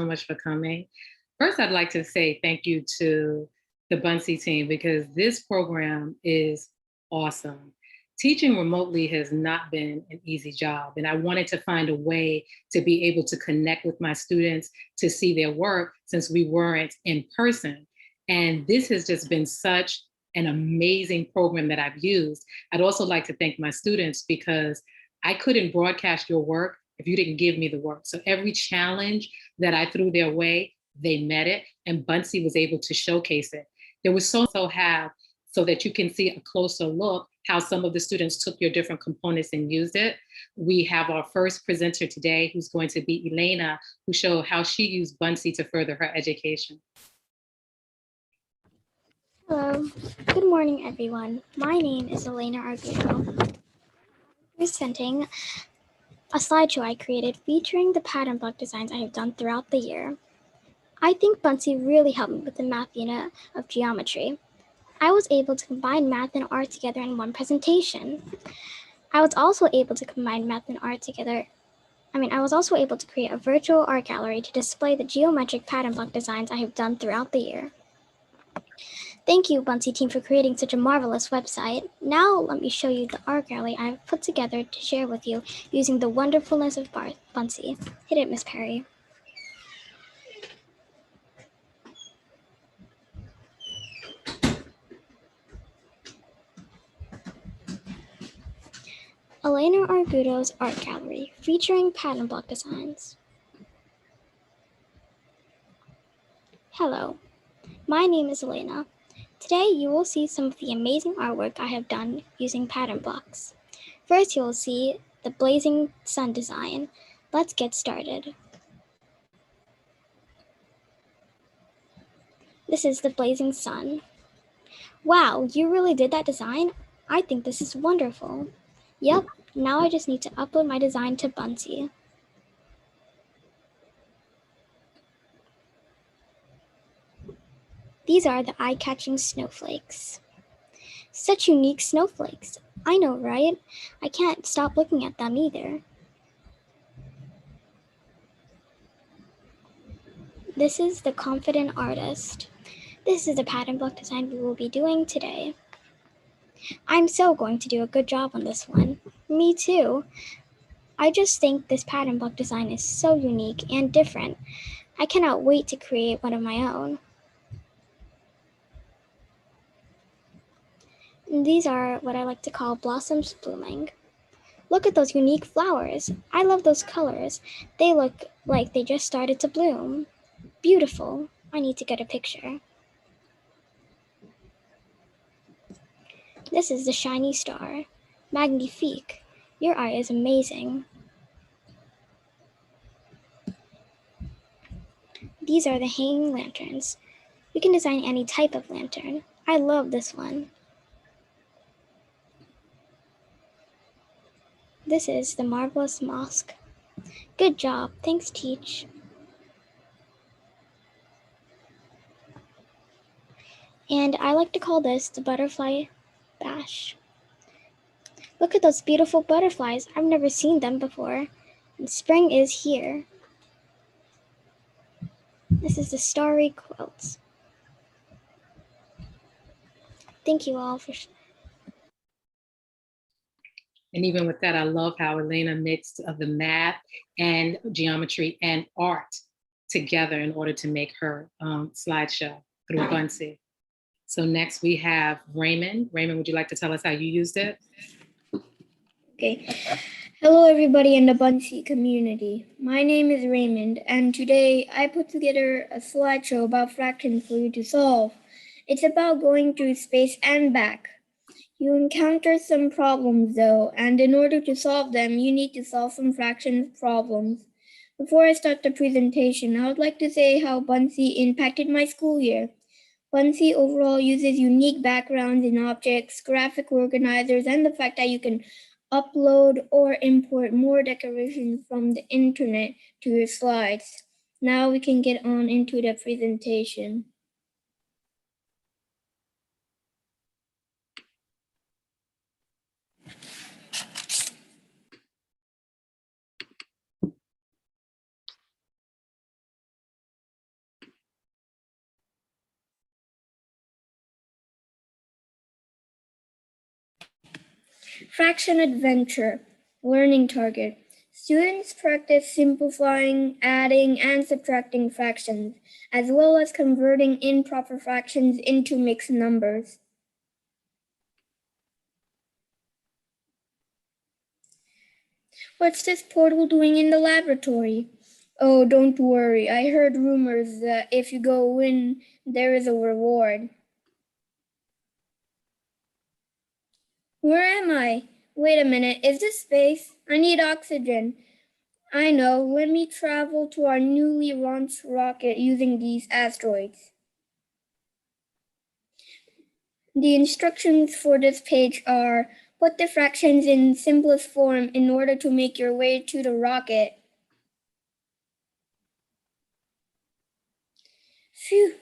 so much for coming. First, I'd like to say thank you to the Buncee team because this program is awesome. Teaching remotely has not been an easy job, and I wanted to find a way to be able to connect with my students to see their work since we weren't in person. And this has just been such an amazing program that I've used. I'd also like to thank my students because I couldn't broadcast your work if you didn't give me the work. So every challenge that I threw their way, they met it, and Buncee was able to showcase it. There was so have so that you can see a closer look how some of the students took your different components and used it. We have our first presenter today, who's going to be Elena, who showed how she used Buncee to further her education. Hello, good morning everyone. My name is Elena Arguello. Presenting a slideshow I created featuring the pattern block designs I have done throughout the year. I think Buncee really helped me with the math unit of geometry. I was able to combine math and art together in one presentation. I was also able to combine math and art together. I was also able to create a virtual art gallery to display the geometric pattern block designs I have done throughout the year. Thank you, Buncee team, for creating such a marvelous website. Now let me show you the art gallery I have put together to share with you using the wonderfulness of Buncee. Hit it, Miss Perry. Elena Argudo's art gallery, featuring pattern block designs. Hello, my name is Elena. Today you will see some of the amazing artwork I have done using pattern blocks. First you will see the blazing sun design. Let's get started. This is the blazing sun. Wow, you really did that design? I think this is wonderful. Yep, now I just need to upload my design to Buncee. These are the eye-catching snowflakes. Such unique snowflakes. I know, right? I can't stop looking at them either. This is the confident artist. This is the pattern block design we will be doing today. I'm so going to do a good job on this one. Me too. I just think this pattern block design is so unique and different. I cannot wait to create one of my own. And these are what I like to call blossoms blooming. Look at those unique flowers. I love those colors. They look like they just started to bloom. Beautiful. I need to get a picture. This is the shiny star. Magnifique. Your art is amazing. These are the hanging lanterns. You can design any type of lantern. I love this one. This is the marvelous mosque. Good job. Thanks, Teach. And I like to call this the butterfly bash. Look at those beautiful butterflies. I've never seen them before. And spring is here. This is the starry quilts. Thank you all for. And even with that, I love how Elena mixed of the math and geometry and art together in order to make her slideshow through Buncee. So next we have Raymond. Raymond, would you like to tell us how you used it? Okay. Hello everybody in the Buncee community. My name is Raymond, and today I put together a slideshow about fractions for you to solve. It's about going through space and back. You encounter some problems though, and in order to solve them, you need to solve some fractions problems. Before I start the presentation, I would like to say how Buncee impacted my school year. Buncee overall uses unique backgrounds in objects, graphic organizers, and the fact that you can upload or import more decorations from the internet to your slides. Now we can get on into the presentation. Fraction adventure, learning target. Students practice simplifying, adding, and subtracting fractions, as well as converting improper fractions into mixed numbers. What's this portal doing in the laboratory? Oh, don't worry. I heard rumors that if you go in, there is a reward. Where am I? Wait a minute, is this space? I need oxygen. I know, let me travel to our newly launched rocket using these asteroids. The instructions for this page are: put the fractions in simplest form in order to make your way to the rocket. Phew.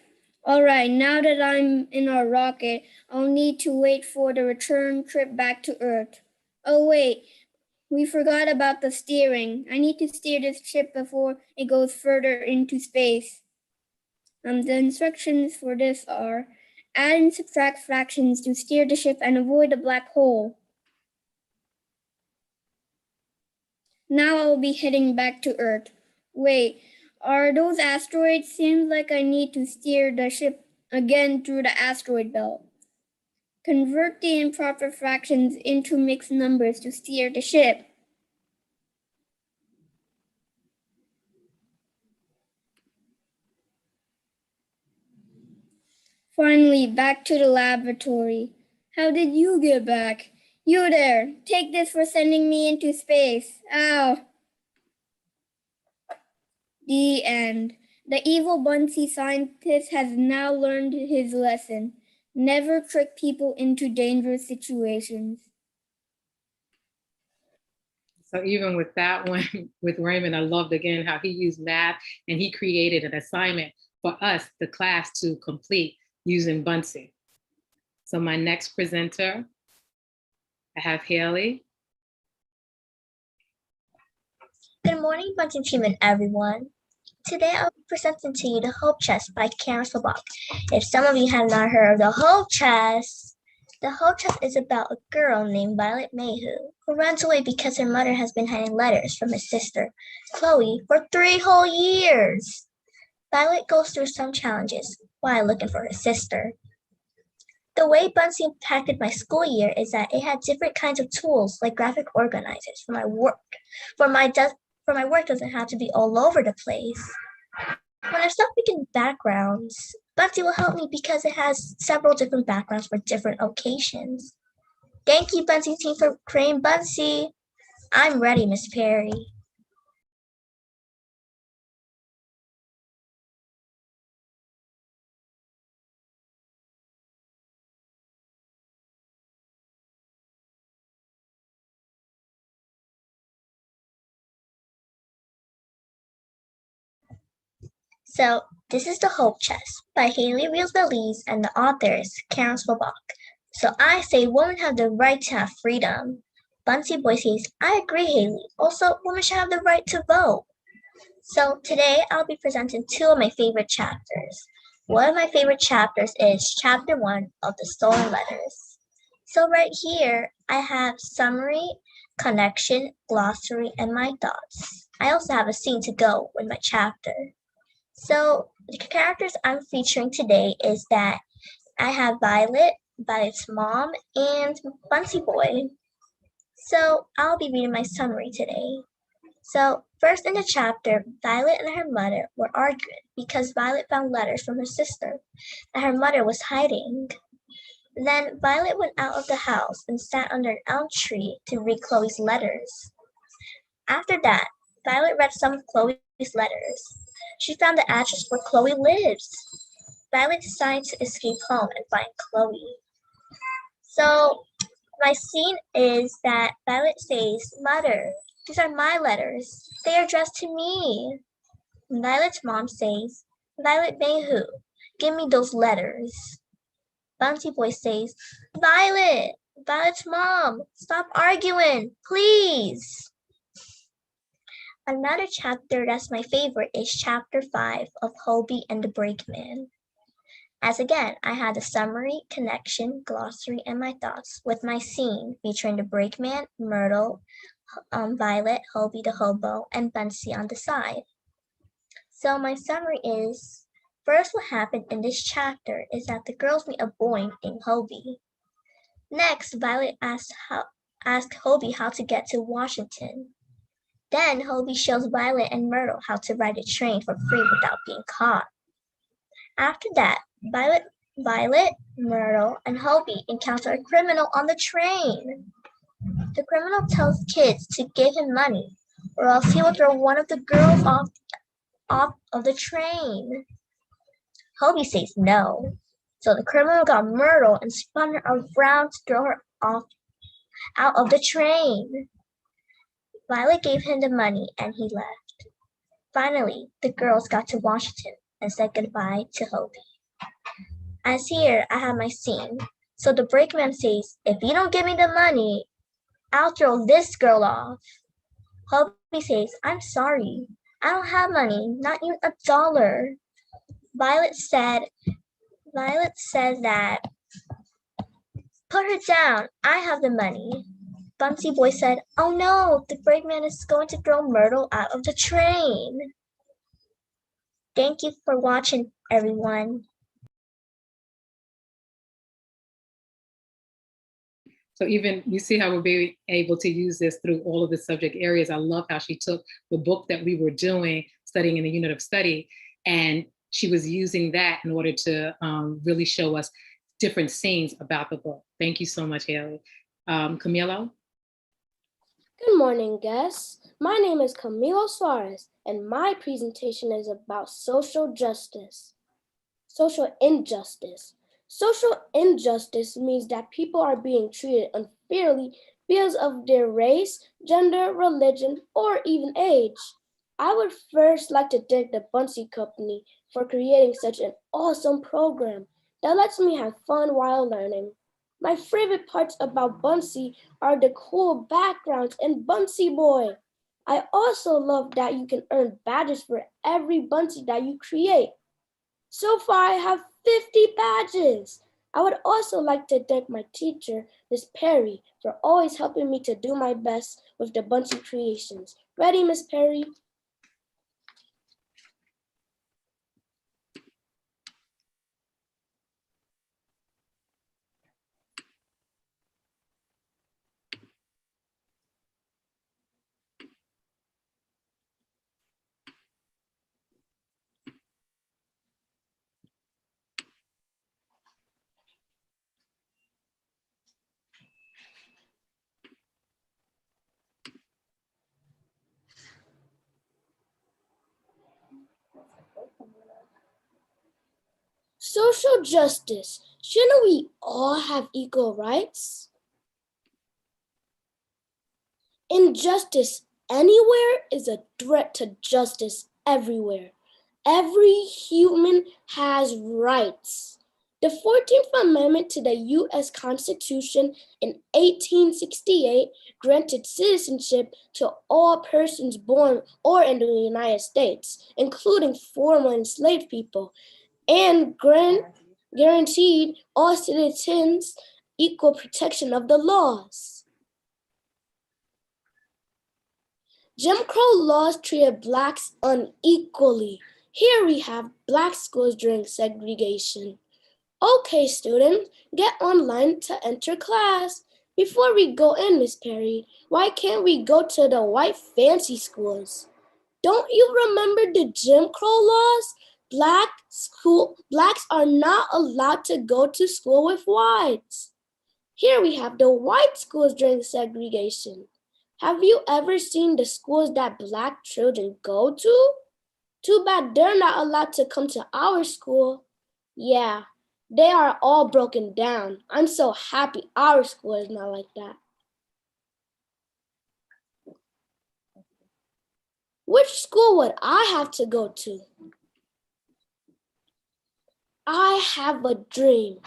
All right, now that I'm in our rocket, I'll need to wait for the return trip back to Earth. Oh wait, we forgot about the steering. I need to steer this ship before it goes further into space. The instructions for this are: add and subtract fractions to steer the ship and avoid a black hole. Now I'll be heading back to Earth. Wait, are those asteroids? Seems like I need to steer the ship again through the asteroid belt. Convert the improper fractions into mixed numbers to steer the ship. Finally, back to the laboratory. How did you get back? You there, take this for sending me into space. Ow. The end. The evil Buncee scientist has now learned his lesson. Never trick people into dangerous situations. So even with that one, with Raymond, I loved again how he used math and he created an assignment for us, the class, to complete using Buncee. So my next presenter, I have Haley. Good morning, Buncee team and everyone. Today I'll be presenting to you The Hope Chest by Camilo. If some of you have not heard of The Hope Chest is about a girl named Violet Mayhew who runs away because her mother has been hiding letters from her sister, Chloe, for 3 whole years. Violet goes through some challenges while looking for her sister. The way Buncee impacted my school year is that it had different kinds of tools like graphic organizers for my work. For my work doesn't have to be all over the place. When I start picking backgrounds, Buncee will help me because it has several different backgrounds for different occasions. Thank you, Buncee team, for creating Buncee. I'm ready, Miss Perry. So, this is The Hope Chest by Haley Reels-Belize and the author is Camilo. So I say women have the right to have freedom. Buncee Boy says, I agree, Haley. Also, women should have the right to vote. So today I'll be presenting 2 of my favorite chapters. One of my favorite chapters is chapter 1 of the Stolen Letters. So right here, I have summary, connection, glossary, and my thoughts. I also have a scene to go with my chapter. So the characters I'm featuring today is that I have Violet, Violet's mom, and Buncee Boy. So I'll be reading my summary today. So first in the chapter, Violet and her mother were arguing because Violet found letters from her sister that her mother was hiding. Then Violet went out of the house and sat under an elm tree to read Chloe's letters. After that, Violet read some of Chloe's letters. She found the address where Chloe lives. Violet decided to escape home and find Chloe. So my scene is that Violet says, Mother, these are my letters. They are addressed to me. Violet's mom says, Violet Mayhew, give me those letters. Buncee Boy says, Violet, Violet's mom, stop arguing, please. Another chapter that's my favorite is chapter 5 of Hobie and the Brakeman. As again, I had a summary, connection, glossary, and my thoughts with my scene featuring the brakeman, Myrtle, Violet, Hobie the hobo, and Buncee on the side. So my summary is, first what happened in this chapter is that the girls meet a boy named Hobie. Next, Violet asked Hobie how to get to Washington. Then Hobie shows Violet and Myrtle how to ride a train for free without being caught. After that, Violet, Myrtle, and Hobie encounter a criminal on the train. The criminal tells kids to give him money, or else he will throw one of the girls off of the train. Hobie says no, so the criminal got Myrtle and spun her around to throw her out of the train. Violet gave him the money and he left. Finally, the girls got to Washington and said goodbye to Hobie. As here, I have my scene. So the brakeman says, if you don't give me the money, I'll throw this girl off. Hobie says, I'm sorry. I don't have money, not even $1. Violet says that, put her down, I have the money. Buncee Boy said, oh no, the brakeman is going to throw Myrtle out of the train. Thank you for watching, everyone. So even you see how we're being able to use this through all of the subject areas. I love how she took the book that we were doing, studying in the unit of study, and she was using that in order to really show us different scenes about the book. Thank you so much, Haley. Camilo? Good morning, guests. My name is Camilo Suarez, and my presentation is about social justice. Social injustice. Social injustice means that people are being treated unfairly because of their race, gender, religion, or even age. I would first like to thank the Buncee Company for creating such an awesome program that lets me have fun while learning. My favorite parts about Buncee are the cool backgrounds and Buncee Boy. I also love that you can earn badges for every Buncee that you create. So far, I have 50 badges. I would also like to thank my teacher, Miss Perry, for always helping me to do my best with the Buncee creations. Ready, Miss Perry? Social justice. Shouldn't we all have equal rights? Injustice anywhere is a threat to justice everywhere. Every human has rights. The 14th Amendment to the U.S. Constitution in 1868 granted citizenship to all persons born or in the United States, including former enslaved people, and guaranteed all citizens equal protection of the laws. Jim Crow laws treated Blacks unequally. Here we have Black schools during segregation. Okay, students, get online to enter class. Before we go in, Miss Perry, why can't we go to the white fancy schools? Don't you remember the Jim Crow laws? Blacks are not allowed to go to school with whites. Here we have the white schools during segregation. Have you ever seen the schools that Black children go to? Too bad they're not allowed to come to our school. Yeah, they are all broken down. I'm so happy our school is not like that. Which school would I have to go to? I have a dream.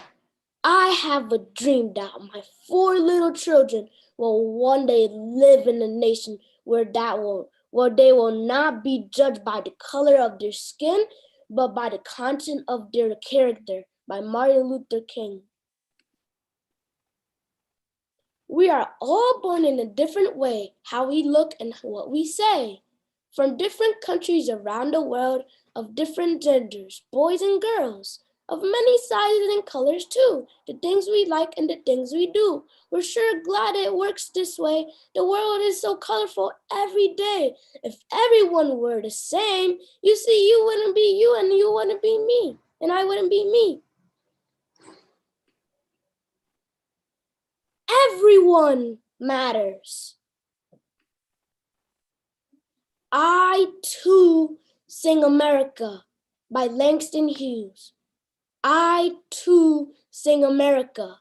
I have a dream that my 4 little children will one day live in a nation where they will not be judged by the color of their skin, but by the content of their character, by Martin Luther King. We are all born in a different way, how we look and what we say. From different countries around the world, of different genders, boys and girls, of many sizes and colors too, the things we like and the things we do. We're sure glad it works this way. The world is so colorful every day. If everyone were the same, you see, you wouldn't be you and you wouldn't be me, and I wouldn't be me. Everyone matters. I Too Sing America by Langston Hughes. I too sing America.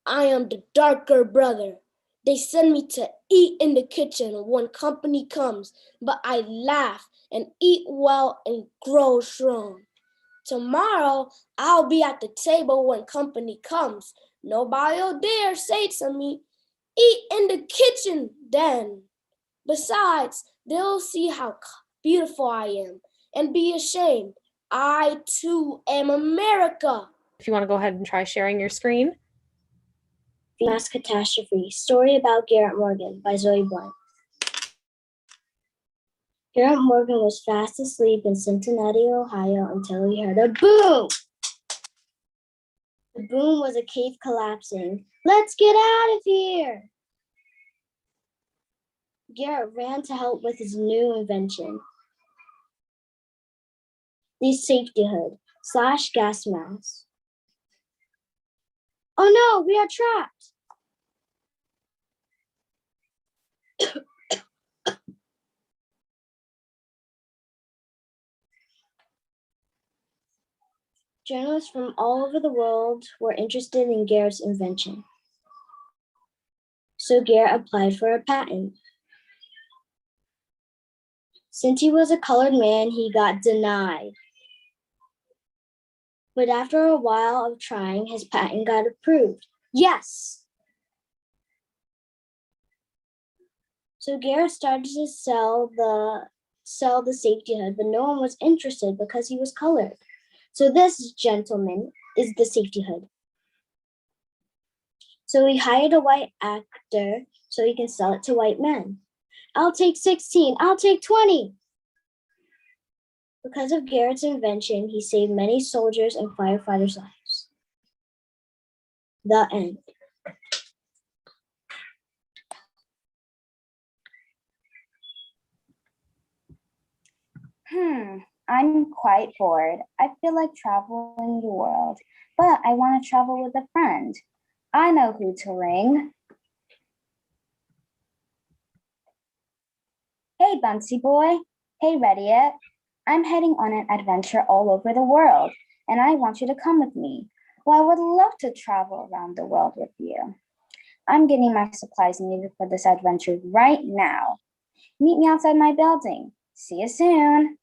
I am the darker brother. They send me to eat in the kitchen when company comes, but I laugh and eat well and grow strong. Tomorrow I'll be at the table when company comes. Nobody'll dare say to me, eat in the kitchen then. Besides, they'll see how beautiful I am and be ashamed. I too am America. If you want to go ahead and try sharing your screen. Mass Catastrophe, Story About Garrett Morgan by Zoe Blunt. Garrett Morgan was fast asleep in Cincinnati, Ohio until he heard a boom. The boom was a cave collapsing. Let's get out of here. Garrett ran to help with his new invention, the safety hood / gas mask. Oh no, we are trapped. Journalists from all over the world were interested in Garrett's invention. So Garrett applied for a patent. Since he was a colored man, he got denied. But after a while of trying, his patent got approved. Yes! So Garrett started to sell the safety hood, but no one was interested because he was colored. So this gentleman is the safety hood. So he hired a white actor so he can sell it to white men. I'll take 16, I'll take 20. Because of Garrett's invention, he saved many soldiers and firefighters' lives. The end. I'm quite bored. I feel like traveling the world, but I want to travel with a friend. I know who to ring. Hey, Buncee boy. Hey, Rediet. I'm heading on an adventure all over the world, and I want you to come with me. Well, I would love to travel around the world with you. I'm getting my supplies needed for this adventure right now. Meet me outside my building. See you soon.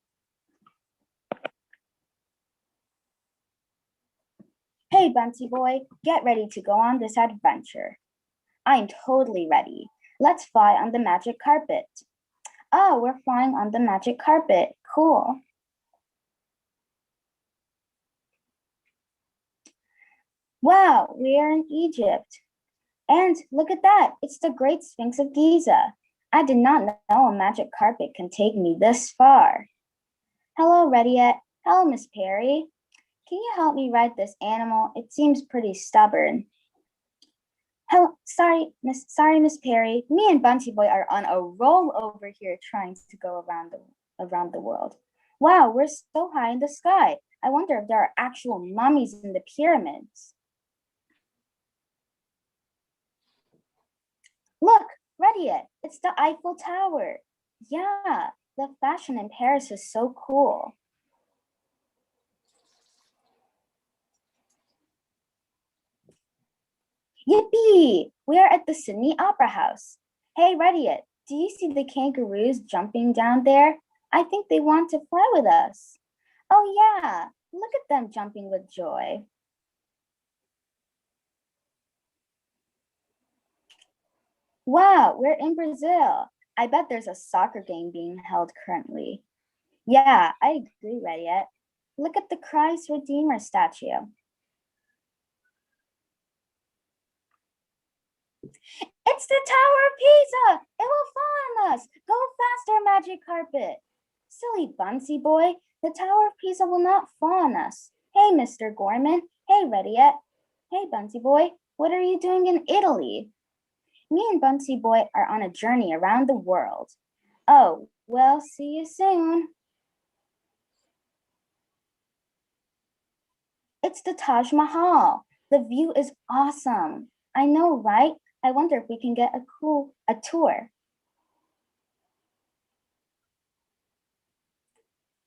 Hey, Buncee boy, get ready to go on this adventure. I'm totally ready. Let's fly on the magic carpet. Oh, we're flying on the magic carpet. Cool. Wow, we are in Egypt. And look at that, it's the Great Sphinx of Giza. I did not know a magic carpet can take me this far. Hello, Rediet. Hello, Miss Perry. Can you help me ride this animal? It seems pretty stubborn. Sorry, Miss Perry. Me and Buncee Boy are on a roll over here trying to go around the world. Wow, we're so high in the sky. I wonder if there are actual mummies in the pyramids. Look, Rediet, it's the Eiffel Tower. Yeah, the fashion in Paris is so cool. Yippee! We are at the Sydney Opera House. Hey, Rediet, do you see the kangaroos jumping down there? I think they want to fly with us. Oh yeah, look at them jumping with joy. Wow, we're in Brazil. I bet there's a soccer game being held currently. Yeah, I agree, Rediet. Look at the Christ Redeemer statue. It's the Tower of Pisa! It will fall on us! Go faster, magic carpet! Silly Buncee boy, the Tower of Pisa will not fall on us. Hey, Mr. Gorman. Hey, Rediet. Hey, Buncee boy, what are you doing in Italy? Me and Buncee boy are on a journey around the world. Oh, well, see you soon. It's the Taj Mahal. The view is awesome. I know, right? I wonder if we can get a tour.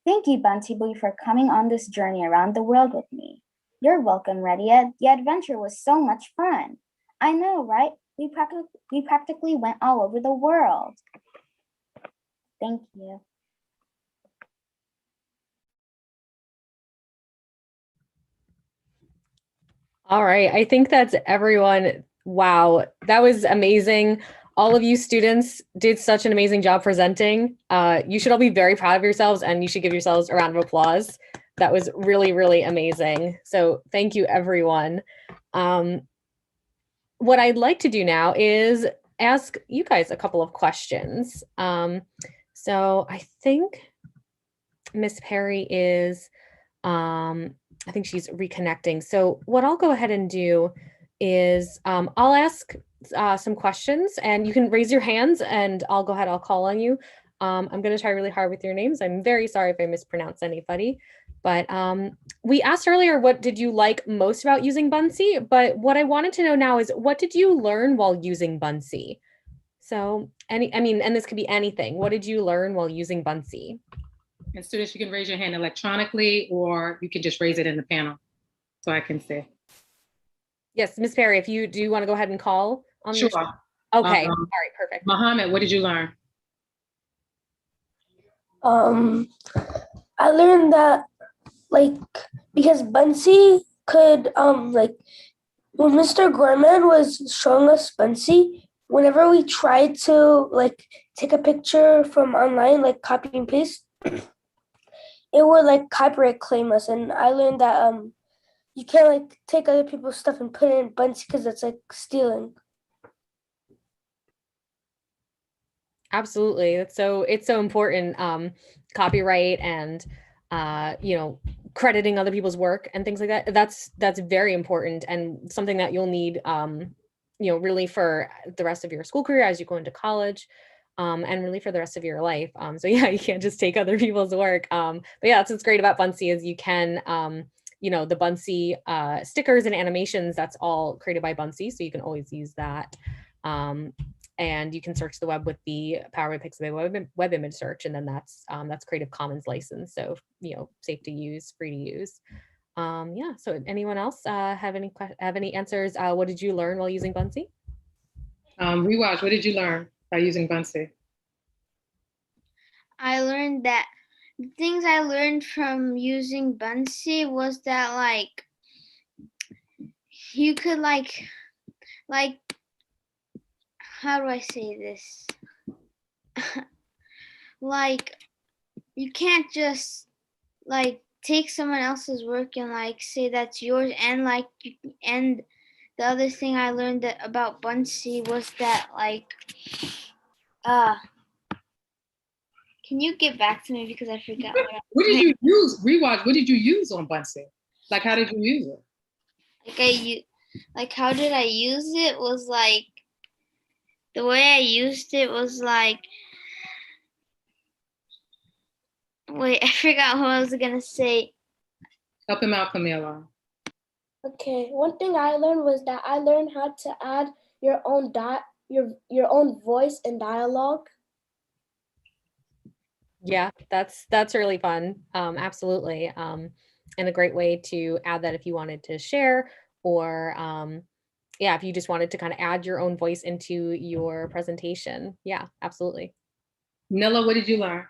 Thank you, Buncee boy, for coming on this journey around the world with me. You're welcome, Rediet. The adventure was so much fun. I know, right? We practically went all over the world. Thank you. All right, I think that's everyone. Wow, that was amazing. All of you students did such an amazing job presenting. You should all be very proud of yourselves and you should give yourselves a round of applause. That was really, really amazing. So thank you, everyone. What I'd like to do now is ask you guys a couple of questions. So I think Miss Perry is, I think she's reconnecting. So what I'll go ahead and do is I'll ask some questions and you can raise your hands and I'll go ahead, I'll call on you. I'm going to try really hard with your names. I'm very sorry if I mispronounce anybody, but we asked earlier, what did you like most about using Buncee? But what I wanted to know now is what did you learn while using Buncee? So and this could be anything. What did you learn while using Buncee? And students, you can raise your hand electronically or you can just raise it in the panel so I can see. Yes, Miss Perry, if you do want to go ahead and call on Sure. your... Okay, all right, perfect. Mohammed, what did you learn? I learned that because Buncee could when Mr. Gorman was showing us Buncee, whenever we tried to take a picture from online, copy and paste, it would copyright claim us. And I learned that you can't take other people's stuff and put it in Buncee because it's stealing. Absolutely. It's so important. Copyright and crediting other people's work and things like that. That's very important and something that you'll need really for the rest of your school career as you go into college. And really for the rest of your life. So yeah, you can't just take other people's work. But yeah, that's what's great about Buncee is you can, the Buncee stickers and animations, that's all created by Buncee. So you can always use that. And you can search the web with the Power by Pixabay web image search. And then that's Creative Commons license. So, safe to use, free to use. Yeah, so anyone else have any answers? What did you learn while using Buncee? Rewatch, what did you learn by using Buncee? I learned that the things I learned from using Buncee was that you could how do I say this? You can't just take someone else's work and say that's yours, and and the other thing I learned about Buncee was that can you get back to me because I forgot what did you use? Rewatch, what did you use on Buncee? How did you use it? How did I use it was the way I used it was wait, I forgot what I was gonna say. Help him out, Camilo. Okay, one thing I learned was that I learned how to add your own your own voice and dialogue. Yeah, that's really fun. Absolutely. And a great way to add that if you wanted to share or if you just wanted to kind of add your own voice into your presentation. Yeah, absolutely. Nilla, what did you learn?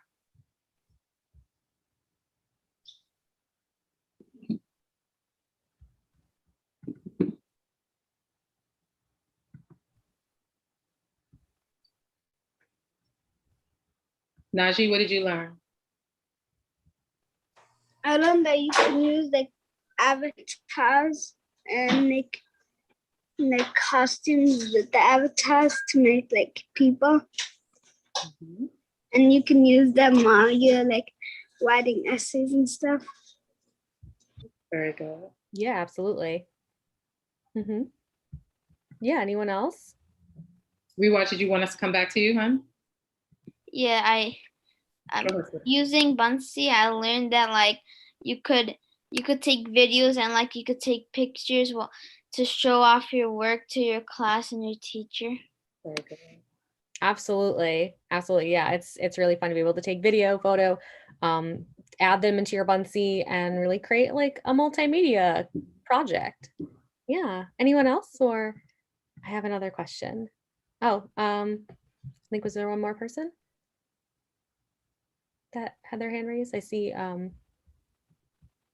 Najee, what did you learn? I learned that you can use avatars and make like costumes with the avatars to make like people, and you can use them while you're like writing essays and stuff. Very good. Yeah, absolutely. Yeah, anyone else? Rewatch, did you want us to come back to you, hon? Yeah, I'm Go ahead, sis. using Buncee. I learned that like you could take videos and like you could take pictures to show off your work to your class and your teacher. Very good. Absolutely. Absolutely. Yeah, it's really fun to be able to take video, photo, add them into your Buncee and really create like a multimedia project. Yeah. Anyone else? Or I have another question. Oh, I think was there one more person that had their hand raised? I see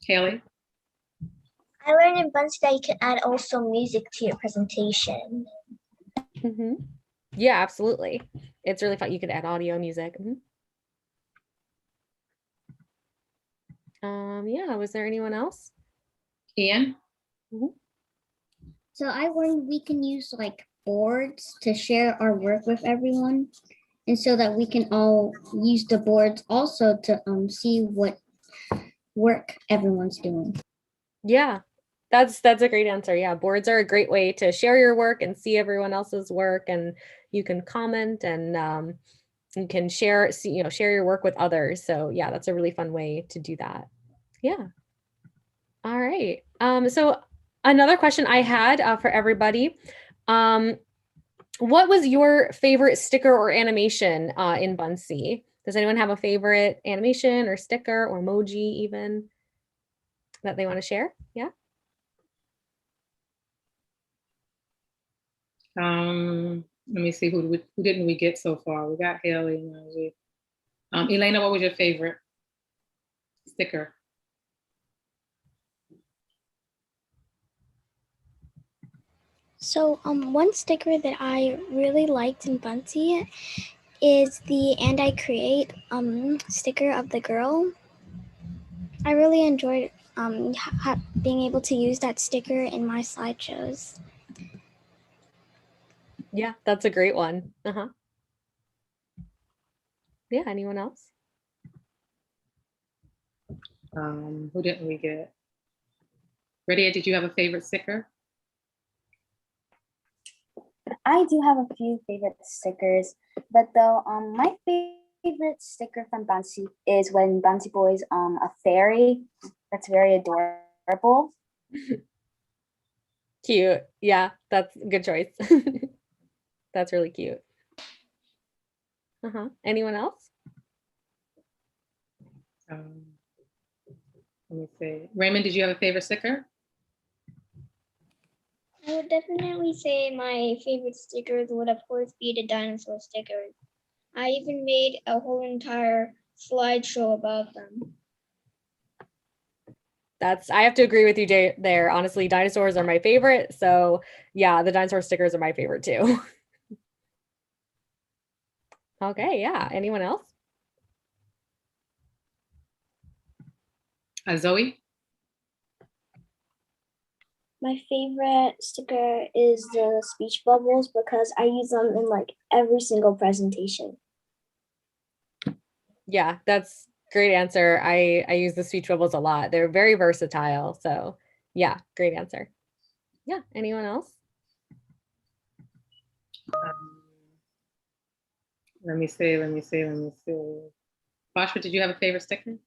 Haley? I learned in Buncee that you can add also music to your presentation. Yeah, absolutely. It's really fun. You could add audio, music. Yeah, was there anyone else? Ian? So I learned we can use like boards to share our work with everyone, and so that we can all use the boards also to see what work everyone's doing. Yeah, that's a great answer. Yeah, boards are a great way to share your work and see everyone else's work, and you can comment and you can share your work with others. So yeah, that's a really fun way to do that. Yeah. All right. So another question I had for everybody. What was your favorite sticker or animation in Buncee? Does anyone have a favorite animation or sticker or emoji even that they want to share? Yeah. Let me see, who didn't we get so far? We got Haley and Rosie. Elena, what was your favorite sticker? So one sticker that I really liked in Buncee is the "And I Create" sticker of the girl. I really enjoyed being able to use that sticker in my slideshows. Yeah, that's a great one. Yeah, anyone else? Who didn't we get? Rediet, did you have a favorite sticker? I do have a few favorite stickers, but though my favorite sticker from Buncee is when Buncee Boys a fairy. That's very adorable. Cute. Yeah, that's a good choice. That's really cute. Anyone else? Let me see. Raymond, did you have a favorite sticker? I would definitely say my favorite stickers would of course be the dinosaur stickers. I even made a whole entire slideshow about them. I have to agree with you there. Honestly, dinosaurs are my favorite. So yeah, the dinosaur stickers are my favorite too. Okay, yeah. Anyone else? Zoe? My favorite sticker is the speech bubbles because I use them in like every single presentation. Yeah, that's great answer. I use the speech bubbles a lot. They're very versatile. So yeah, great answer. Yeah, anyone else? Let me see. Bashma, did you have a favorite sticker?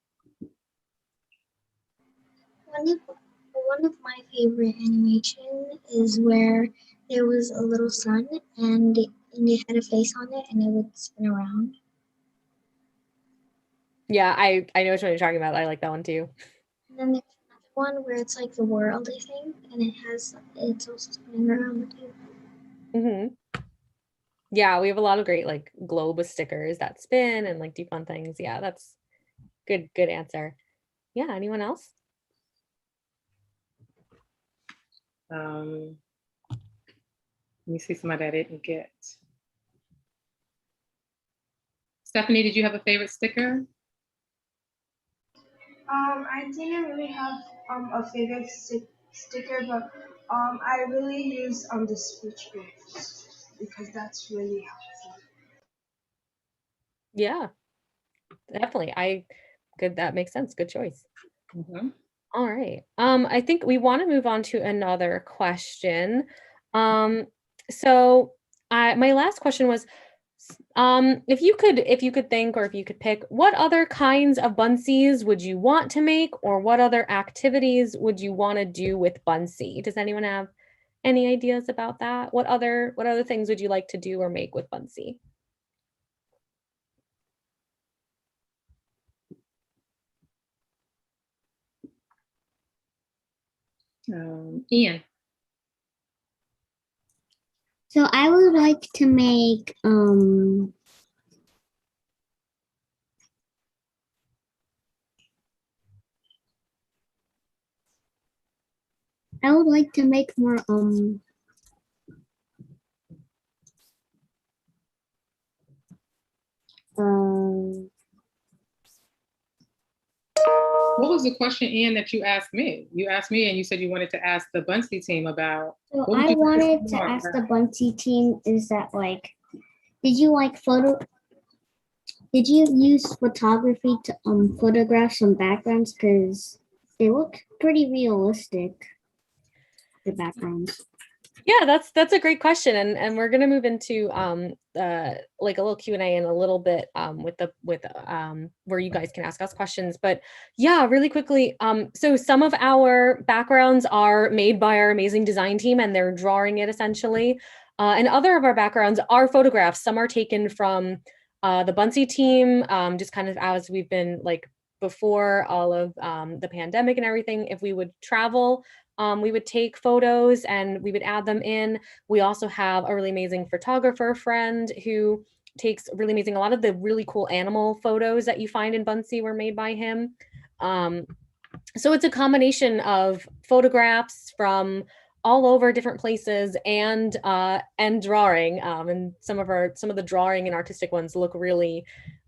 One of my favorite animation is where there was a little sun and they had a face on it and it would spin around. Yeah, I know which one you're talking about. I like that one too. And then there's another one where it's like the world, I think, and it's also spinning around the table. Yeah, we have a lot of great like globe with stickers that spin and like do fun things. Yeah, that's good answer. Yeah, anyone else? Let me see somebody I didn't get. Stephanie, did you have a favorite sticker? I didn't really have a favorite sticker, but I really use the speech books because that's really helpful. Yeah, definitely. Good. That makes sense. Good choice. Mhm. All right. I think we want to move on to another question. So my last question was, if you could think or if you could pick, what other kinds of bunsees would you want to make, or what other activities would you want to do with Buncee? Does anyone have any ideas about that? What other things would you like to do or make with Buncee? Ian. So I would like to make more What was the question, Ian, that you asked me? You asked me and you said you wanted to ask the Buncee team about. so What would I you like to wanted see to more ask about? the Buncee team, is that like, did you use photography to photograph some backgrounds, because they look pretty realistic, the backgrounds? Yeah, that's a great question, and we're gonna move into like a little Q&A in a little bit with where you guys can ask us questions. But yeah, really quickly, so some of our backgrounds are made by our amazing design team, and they're drawing it essentially. And other of our backgrounds are photographs. Some are taken from the Buncee team, just kind of as we've been like before all of the pandemic and everything. If we would travel, we would take photos and we would add them in. We also have a really amazing photographer friend who takes really amazing, a lot of the really cool animal photos that you find in Buncee were made by him. So it's a combination of photographs from all over different places and drawing. And some of the drawing and artistic ones look really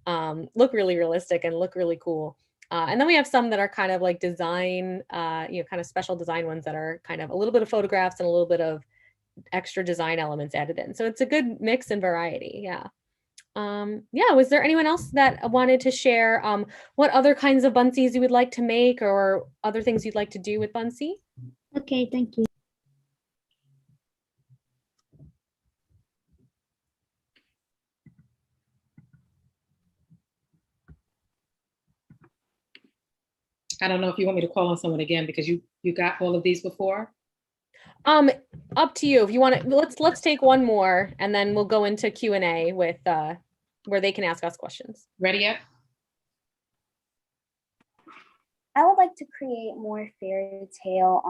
realistic and look really cool. And then we have some that are kind of like design, kind of special design ones that are kind of a little bit of photographs and a little bit of extra design elements added in. So it's a good mix and variety. Yeah. Yeah, was there anyone else that wanted to share what other kinds of bunsees you would like to make, or other things you'd like to do with Buncee? Okay, thank you. I don't know if you want me to call on someone again because you got all of these before. Up to you. If you want to, let's take one more, and then we'll go into Q&A with where they can ask us questions. Rediet? I would like to create more fairy tale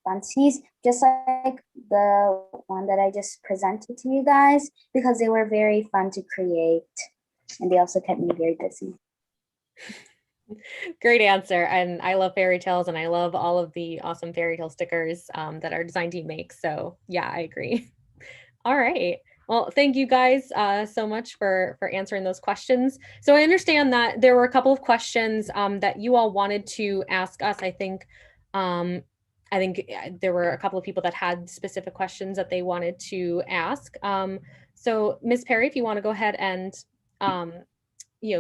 bunsees, just like the one that I just presented to you guys, because they were very fun to create and they also kept me very busy. Great answer. And I love fairy tales, and I love all of the awesome fairy tale stickers that our design team makes. So yeah, I agree. All right. Well, thank you guys so much for answering those questions. So I understand that there were a couple of questions that you all wanted to ask us. I think there were a couple of people that had specific questions that they wanted to ask. So Ms. Perry, if you want to go ahead and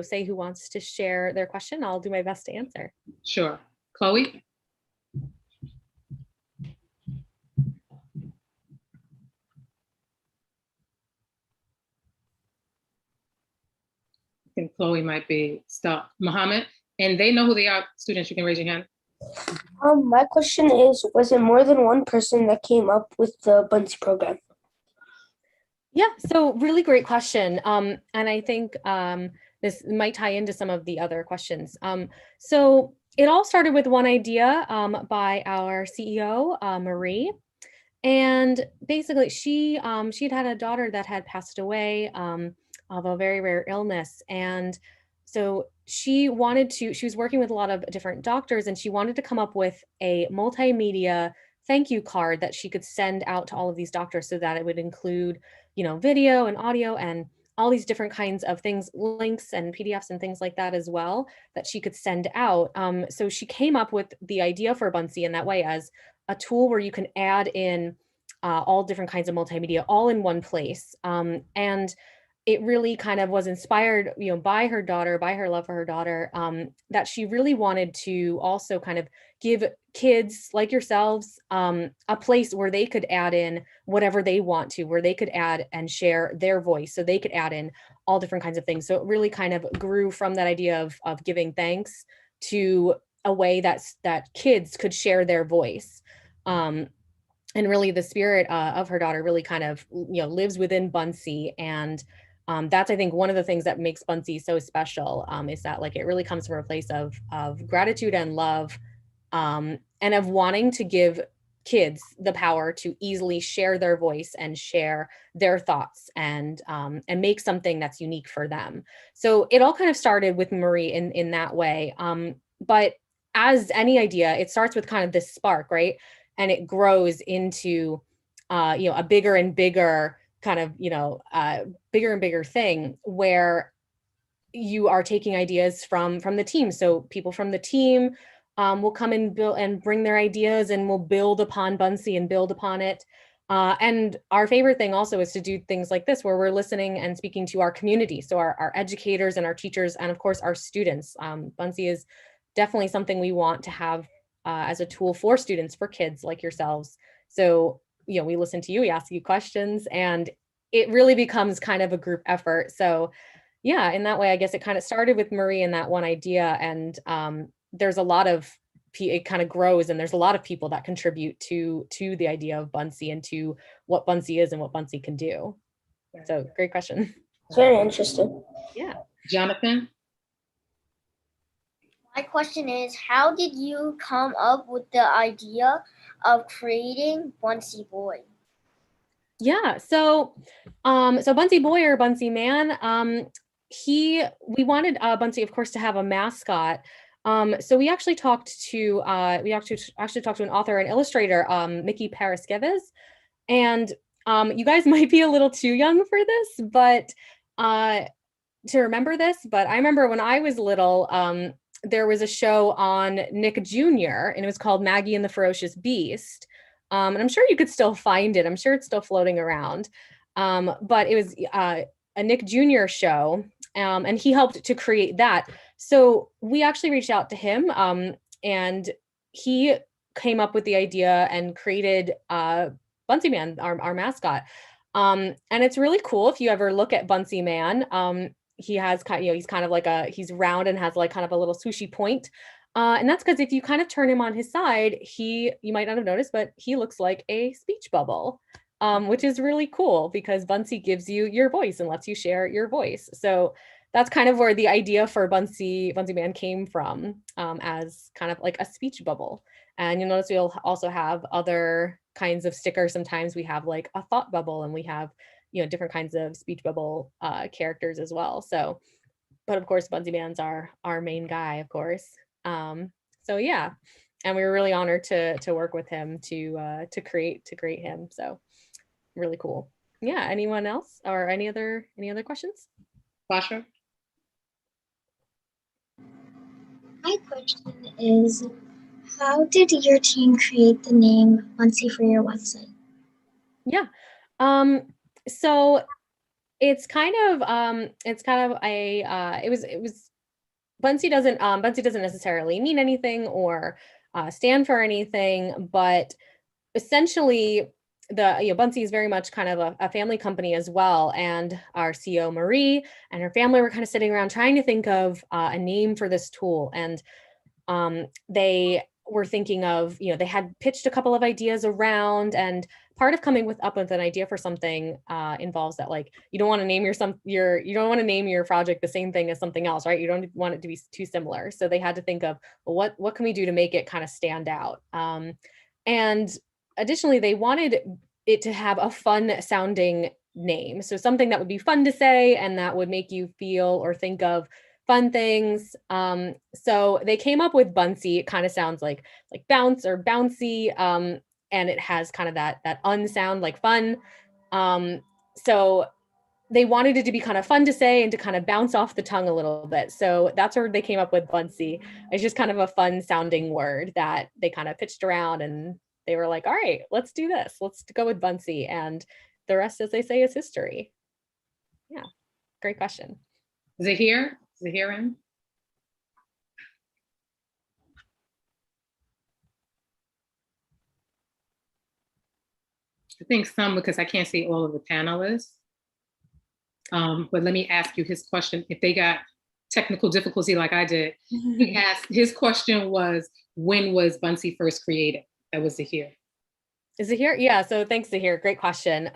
say who wants to share their question, I'll do my best to answer. Sure. Chloe? I think Chloe might be stuck. Mohammed, and they know who they are. Students, you can raise your hand. My question is, was it more than one person that came up with the Buncee program? Yeah, so really great question. And I think this might tie into some of the other questions. So it all started with one idea by our CEO, Marie. And basically she'd had a daughter that had passed away of a very rare illness. And so she was working with a lot of different doctors, and she wanted to come up with a multimedia thank you card that she could send out to all of these doctors, so that it would include, video and audio and all these different kinds of things, links and PDFs and things like that as well, that she could send out. So she came up with the idea for Buncee in that way, as a tool where you can add in all different kinds of multimedia all in one place. And it really kind of was inspired, by her daughter, by her love for her daughter, that she really wanted to also kind of give kids like yourselves a place where they could add in whatever they want to, where they could add and share their voice. So they could add in all different kinds of things. So it really kind of grew from that idea of giving thanks to a way that kids could share their voice. And really the spirit of her daughter really kind of, lives within Buncee. And that's, I think, one of the things that makes Buncee so special, is that like it really comes from a place of gratitude and love, and of wanting to give kids the power to easily share their voice and share their thoughts and make something that's unique for them. So it all kind of started with Marie in that way. But as any idea, it starts with kind of this spark, right? And it grows into, a bigger and bigger kind of, bigger and bigger thing where you are taking ideas from the team. So people from the team will come and build and bring their ideas, and we'll build upon Buncee and build upon it. And our favorite thing also is to do things like this, where we're listening and speaking to our community. So our educators and our teachers, and of course our students. Buncee is definitely something we want to have as a tool for students, for kids like yourselves. So, we listen to you, we ask you questions, and it really becomes kind of a group effort. So yeah, in that way, I guess it kind of started with Marie and that one idea. And there's a lot of, it kind of grows, and there's a lot of people that contribute to the idea of Buncee and to what Buncee is and what Buncee can do. So great question. It's very interesting. Yeah. Jonathan? My question is, how did you come up with the idea of creating Buncee Boy? Yeah, so Buncee Boy or Buncee Man, we wanted Buncee, of course, to have a mascot. So we actually talked to an author and illustrator, Mickey Paraskeves, and you guys might be a little too young for this, but to remember this. But I remember when I was little, there was a show on Nick Jr. and it was called Maggie and the Ferocious Beast. And I'm sure you could still find it. I'm sure it's still floating around. But it was a Nick Jr. show, and he helped to create that. So we actually reached out to him, and he came up with the idea and created Buncee Man, our mascot. And it's really cool if you ever look at Buncee Man. He has he's kind of like he's round and has like kind of a little swooshy point. And that's because if you kind of turn him on his side, you might not have noticed, but he looks like a speech bubble, which is really cool because Buncee gives you your voice and lets you share your voice. So that's kind of where the idea for Buncee Man came from, as kind of like a speech bubble. And you'll notice we'll also have other kinds of stickers. Sometimes we have like a thought bubble, and we have, different kinds of speech bubble characters as well. So, but of course, Buncee Man's our main guy, of course. So yeah, and we were really honored to work with him to create him. So really cool. Yeah. Anyone else or any other questions? Basha? My question is, how did your team create the name Buncee for your website? Yeah. So it's kind of it was Buncee doesn't necessarily mean anything or stand for anything, but essentially Buncee is very much kind of a family company as well. And our CEO Marie and her family were kind of sitting around trying to think of a name for this tool. And they were thinking of, they had pitched a couple of ideas around, and part of coming up with an idea for something involves that, like, you don't want to name you don't want to name your project the same thing as something else, right? You don't want it to be too similar. So they had to think of, well, what can we do to make it kind of stand out? And additionally, they wanted it to have a fun sounding name. So something that would be fun to say and that would make you feel or think of fun things. So they came up with Buncee. It kind of sounds like bounce or bouncy. And it has kind of that unsound like fun. So they wanted it to be kind of fun to say and to kind of bounce off the tongue a little bit. So that's where they came up with Buncee. It's just kind of a fun sounding word that they kind of pitched around, and they were like, all right, let's do this. Let's go with Buncee. And the rest, as they say, is history. Yeah, great question. Is it here? Is it here in? I think some, because I can't see all of the panelists. But let me ask you his question. If they got technical difficulty like I did, he asked, his question was, when was Buncee first created? That was Zahir. Is it here? Yeah, so thanks, Zahir. Great question.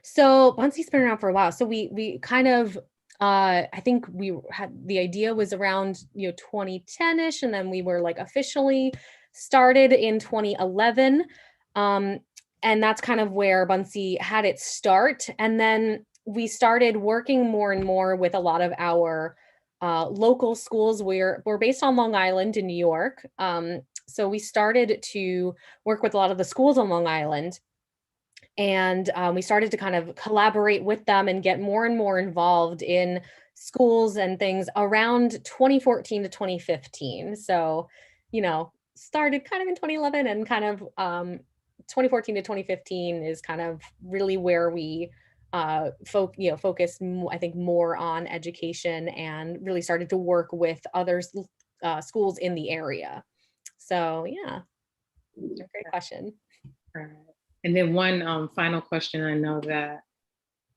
So Buncee's been around for a while. So we kind of, I think we had, the idea was around, 2010-ish, and then we were like officially started in 2011. And that's kind of where Buncee had its start. And then we started working more and more with a lot of our local schools. We're based on Long Island in New York. So we started to work with a lot of the schools on Long Island. And we started to kind of collaborate with them and get more and more involved in schools and things around 2014 to 2015. So, started kind of in 2011, and kind of 2014 to 2015 is kind of really where we focused, I think, more on education and really started to work with other schools in the area. So yeah, great question. And then one final question. I know that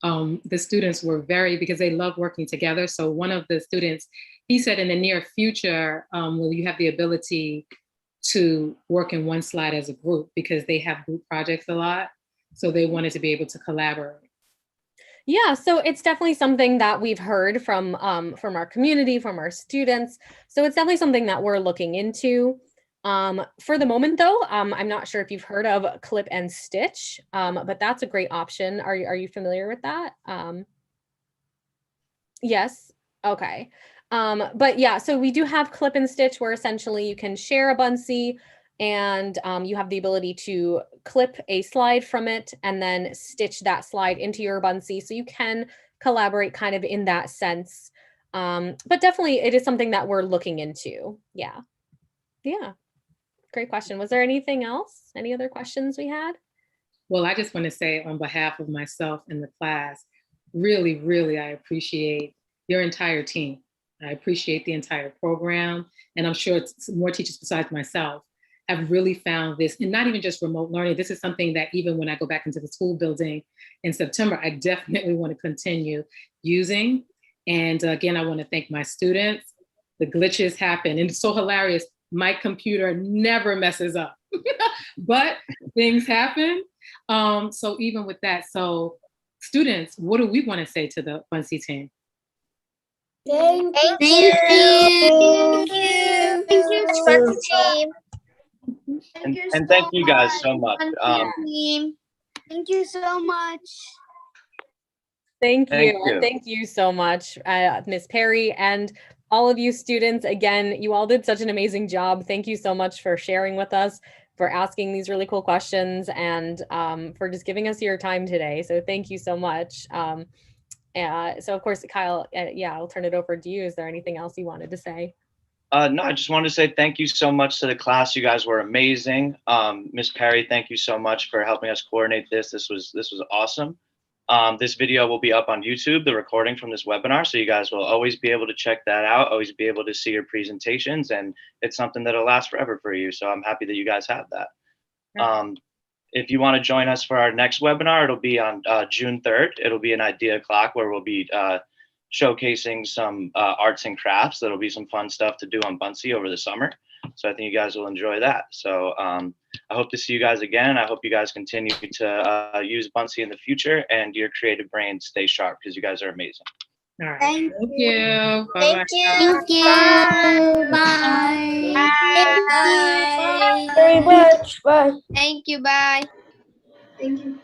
the students were because they love working together. So one of the students, he said in the near future, will you have the ability to work in one slide as a group, because they have group projects a lot. So they wanted to be able to collaborate. Yeah, so it's definitely something that we've heard from our community, from our students. So it's definitely something that we're looking into. For the moment, though, I'm not sure if you've heard of Clip and Stitch, but that's a great option. Are you familiar with that? Yes. Okay. But yeah, so we do have Clip and Stitch, where essentially you can share a Buncee, and you have the ability to clip a slide from it and then stitch that slide into your Buncee. So you can collaborate kind of in that sense. But definitely it is something that we're looking into. Yeah. Yeah. Great question. Was there anything else? Any other questions we had? Well, I just want to say on behalf of myself and the class, really, really, I appreciate your entire team. I appreciate the entire program. And I'm sure it's more teachers besides myself have really found this, and not even just remote learning. This is something that even when I go back into the school building in September, I definitely want to continue using. And again, I want to thank my students. The glitches happen, and it's so hilarious. My computer never messes up, but things happen. So even with that, so students, what do we want to say to the Buncee team? Thank you. Thank you. Thank you, Buncee team. And thank you guys so much. Thank you so much. Thank you. And thank you so much, Ms. Perry, and all of you students. Again, you all did such an amazing job. Thank you so much for sharing with us, for asking these really cool questions, and for just giving us your time today. So thank you so much. So of course, Kyle, yeah, I'll turn it over to you. Is there anything else you wanted to say? No, I just wanted to say thank you so much to the class. You guys were amazing. Ms. Perry, thank you so much for helping us coordinate this. This was awesome. This video will be up on YouTube, the recording from this webinar. So you guys will always be able to check that out, always be able to see your presentations, and it's something that'll last forever for you. So I'm happy that you guys have that. If you want to join us for our next webinar, it'll be on June 3rd. It'll be an idea clock where we'll be showcasing some arts and crafts. That'll be some fun stuff to do on Buncee over the summer. So I think you guys will enjoy that. So I hope to see you guys again. I hope you guys continue to use Buncee in the future, and your creative brains stay sharp, because you guys are amazing. All right. Thank you. Thank you. Thank you. Bye. Bye. Very much. Bye. Thank you. Bye. Thank you.